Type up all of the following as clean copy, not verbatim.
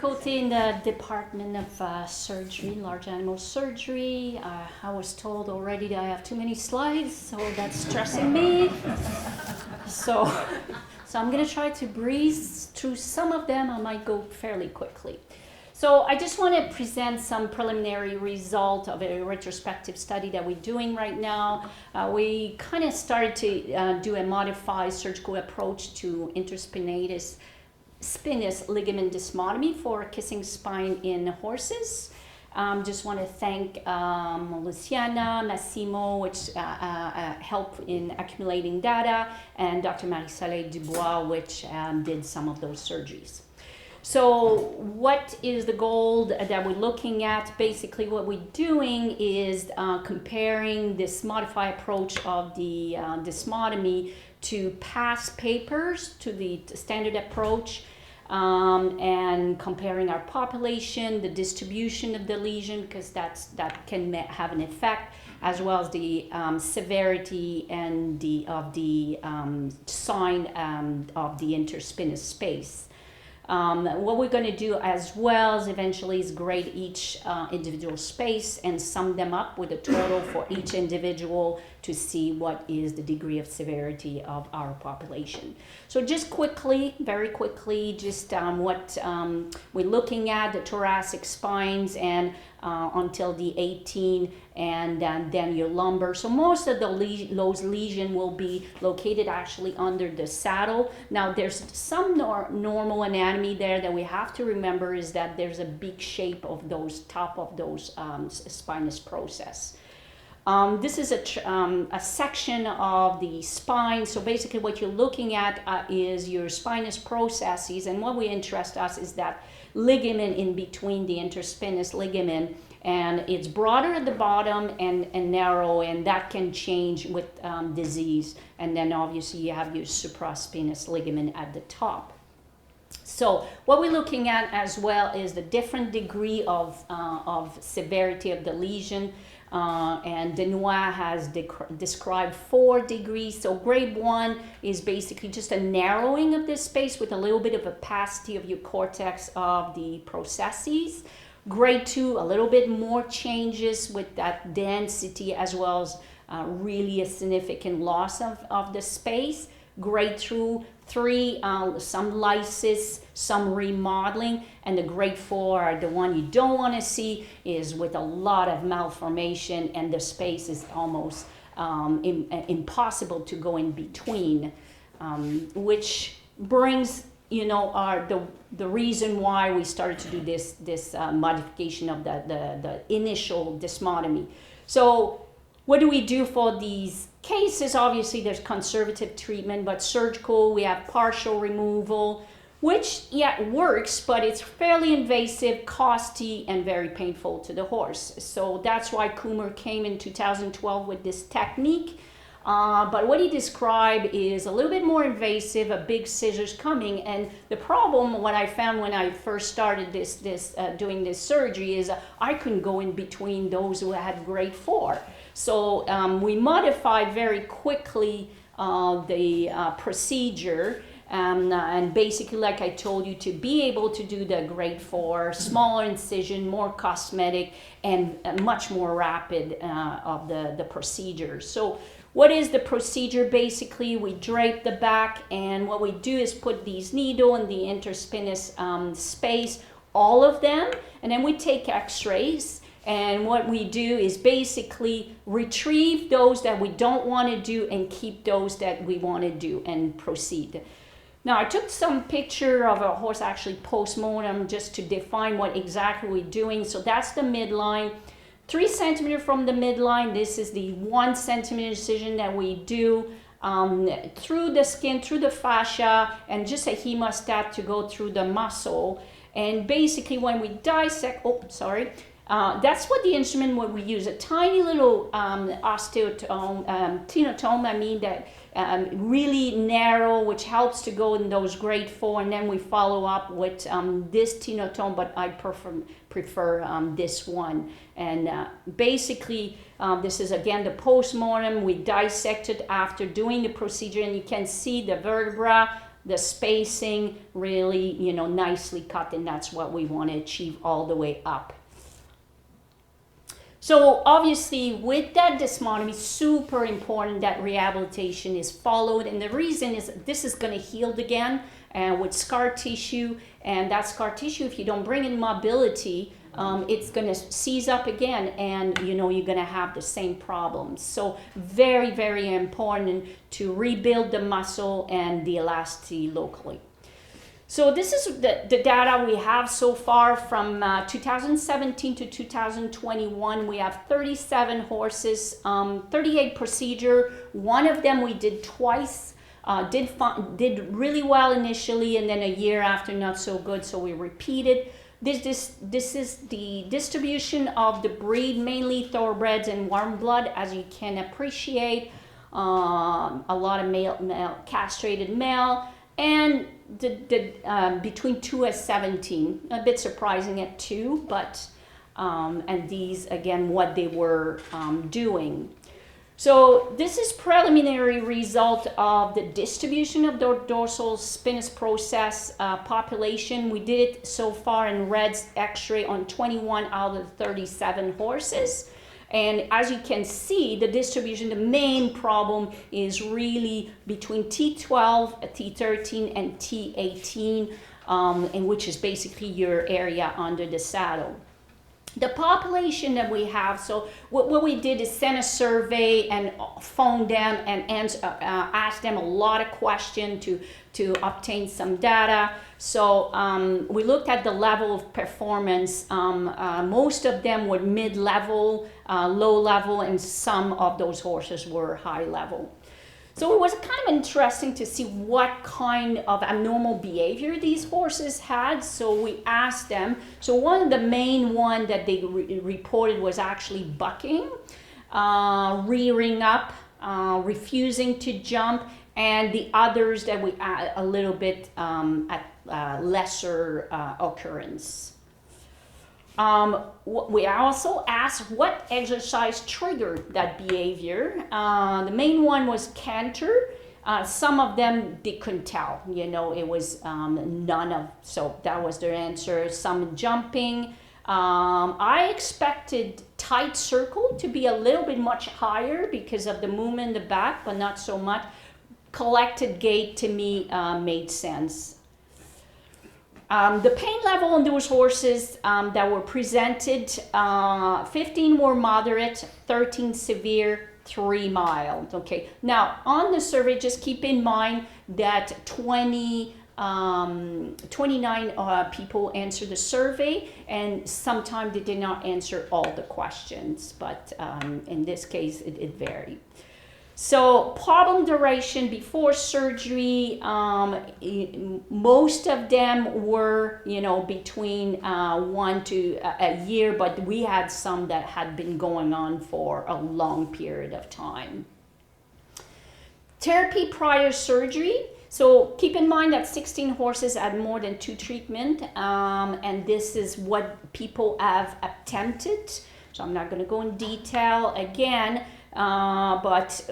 Cote in the Department of Surgery, Large Animal Surgery. I was told already that I have too many slides, so that's stressing me. So I'm going to try to breeze through some of them. I might go fairly quickly. So I just want to present some preliminary result of a retrospective study that we're doing right now. We kind of started to do a modified surgical approach to interspinatus spinous ligament dysmotomy for kissing spine in horses. Just want to thank Luciana, Massimo, which helped in accumulating data, and Dr. Marie-Soleil Dubois, which did some of those surgeries. So what is the goal that we're looking at? Basically what we're doing is comparing this modified approach of the dysmotomy to past papers, to the standard approach, and comparing our population, the distribution of the lesion, because that can have an effect, as well as the severity and of the sign of the interspinous space. What we're going to do as well is eventually is grade each individual space and sum them up with a total for each individual to see what is the degree of severity of our population. So just quickly, very quickly, just what we're looking at, the thoracic spines and until the 18, and then your lumbar. So most of those lesions will be located actually under the saddle. Now there's some normal anatomy there that we have to remember is that there's a big shape of those top of those spinous process. This is a section of the spine. So basically what you're looking at is your spinous processes, and what we interest us is that ligament in between the interspinous ligament, and it's broader at the bottom and narrow, and that can change with disease. And then obviously you have your supraspinous ligament at the top. So what we're looking at as well is the different degree of severity of the lesion. And Denois has described 4 degrees. So grade 1 is basically just a narrowing of this space with a little bit of opacity of your cortex of the processes. Grade 2, a little bit more changes with that density, as well as really a significant loss of the space. Grade 3, some lysis, some remodeling, and the grade 4, the one you don't want to see, is with a lot of malformation, and the space is almost impossible to go in between, which brings the reason why we started to do this modification of the initial dysmotomy. So what do we do for these cases? Obviously there's conservative treatment, but surgical, we have partial removal, which works, but it's fairly invasive, costly, and very painful to the horse. So that's why Coomer came in 2012 with this technique. But what he described is a little bit more invasive, a big scissors coming, and the problem, what I found when I first started doing this surgery, is I couldn't go in between those who had grade 4. So we modified very quickly the procedure, and basically, like I told you, to be able to do the grade 4, smaller incision, more cosmetic, and much more rapid of the procedure. So what is the procedure? Basically, we drape the back, and what we do is put these needles in the interspinous space, all of them, and then we take x-rays. And what we do is basically retrieve those that we don't want to do and keep those that we want to do and proceed. Now, I took some picture of a horse actually post-mortem just to define what exactly we're doing. So that's the midline. 3 centimeters from the midline, this is the 1 centimeter incision that we do through the skin, through the fascia, and just a hemostat to go through the muscle. And basically when we dissect, that's what the instrument what we use, a tiny little osteotome, that really narrow, which helps to go in those grade 4, and then we follow up with this tenotome, but I prefer this one. And basically this is again the post-mortem. We dissected after doing the procedure, and you can see the vertebra the spacing really, nicely cut, and that's what we want to achieve all the way up. So obviously with that dysmotomy, super important that rehabilitation is followed, and the reason is this is going to heal again with scar tissue, and that scar tissue, if you don't bring in mobility, it's going to seize up again, and you're going to have the same problems. So very, very important to rebuild the muscle and the elasticity locally. So this is the data we have so far from 2017 to 2021. We have 37 horses, 38 procedure. One of them we did twice, did really well initially, and then a year after not so good, so we repeated. This is the distribution of the breed, mainly thoroughbreds and warm blood, as you can appreciate. A lot of male castrated male, and between 2 and 17, a bit surprising at 2, but and these again what they were doing. So this is preliminary result of the distribution of the dorsal spinous process population. We did it so far in red X-ray on 21 out of 37 horses. And as you can see, the distribution, the main problem is really between T12, T13, and T18, and which is basically your area under the saddle. The population that we have, so what we did is send a survey and phone them and ask them a lot of questions to obtain some data. So we looked at the level of performance. Most of them were mid-level, low level, and some of those horses were high level. So it was kind of interesting to see what kind of abnormal behavior these horses had. So we asked them. So one of the main one that they reported was actually bucking, rearing up, refusing to jump, and the others that we add a little bit at lesser occurrence. We also asked what exercise triggered that behavior. The main one was canter. Some of them they couldn't tell, it was none of, so that was their answer. Some jumping. I expected tight circle to be a little bit much higher because of the movement in the back, but not so much. Collected gait to me made sense. The pain level on those horses that were presented, 15 were moderate, 13 severe, 3 mild. Okay. Now on the survey, just keep in mind that 29 people answered the survey, and sometimes they did not answer all the questions, but in this case it varied. So problem duration before surgery, most of them were, between 1 to a year, but we had some that had been going on for a long period of time. Therapy prior surgery. So keep in mind that 16 horses had more than 2 treatments, and this is what people have attempted. So I'm not going to go in detail again. But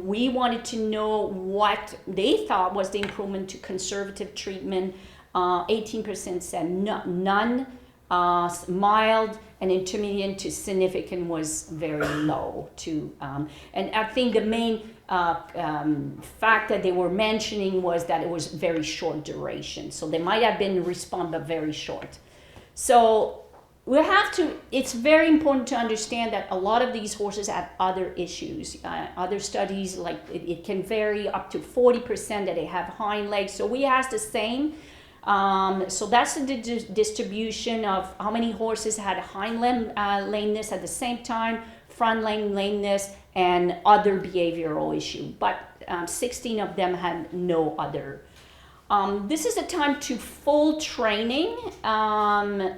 we wanted to know what they thought was the improvement to conservative treatment. 18% said none, mild, and intermediate to significant was very low too. And I think the main fact that they were mentioning was that it was very short duration. So they might have been respond, but very short. So we have to, it's very important to understand that a lot of these horses have other issues. Other studies, like it can vary up to 40% that they have hind legs. So we asked the same. So that's the distribution of how many horses had hind limb lameness at the same time, front limb lameness, and other behavioral issue. But 16 of them had no other. This is a time to full training.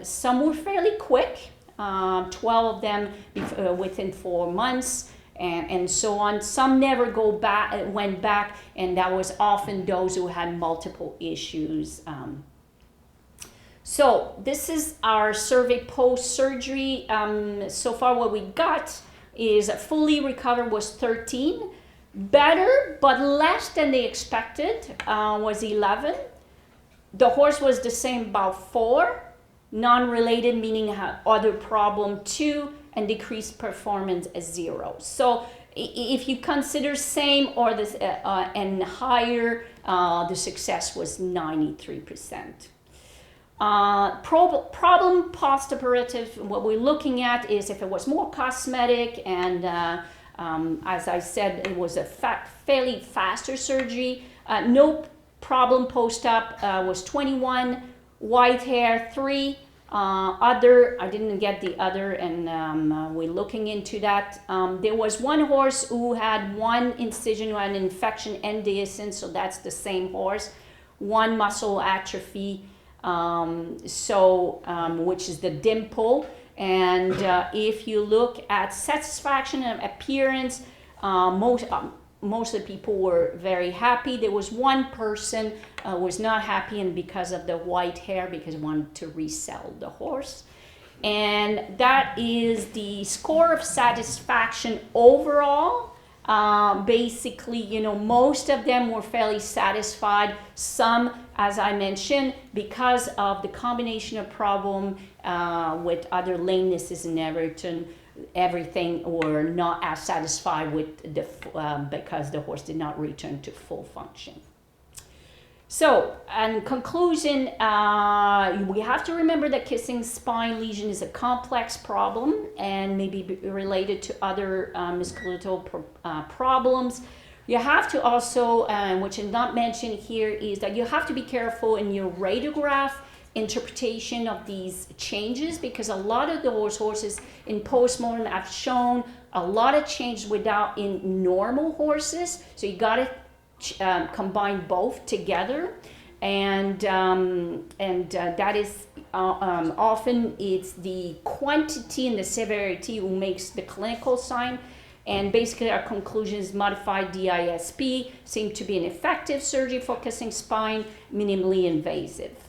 Some were fairly quick, 12 of them within 4 months, and so on. Some never went back, and that was often those who had multiple issues. So this is our survey post-surgery. So far what we got is fully recovered was 13. Better, but less than they expected, was 11. The horse was the same, about 4. Non-related, meaning other problem, 2, and decreased performance as 0. So if you consider same or this and higher, the success was 93%. Problem post-operative, what we're looking at is if it was more cosmetic and as I said, it was a fairly faster surgery. No problem post-op was 21, white hair 3, other, I didn't get the other, and we're looking into that. There was one horse who had 1 incision, who had an infection and dehiscence, so that's the same horse. 1 muscle atrophy, which is the dimple. And if you look at satisfaction and appearance, most of the people were very happy. There was one person was not happy, and because of the white hair, because he wanted to resell the horse. And that is the score of satisfaction overall. Basically, you know, most of them were fairly satisfied. Some, as I mentioned, because of the combination of problem with other lamenesses and everything were not as satisfied with the because the horse did not return to full function. So, in conclusion, we have to remember that kissing spine lesion is a complex problem and may be related to other musculoskeletal problems. You have to also, which is not mentioned here, is that you have to be careful in your radiograph interpretation of these changes, because a lot of those horses in postmortem have shown a lot of change without in normal horses. So you got to combine both together, and that is often it's the quantity and the severity who makes the clinical sign. And basically our conclusion is modified DISP seemed to be an effective surgery for kissing spine, minimally invasive.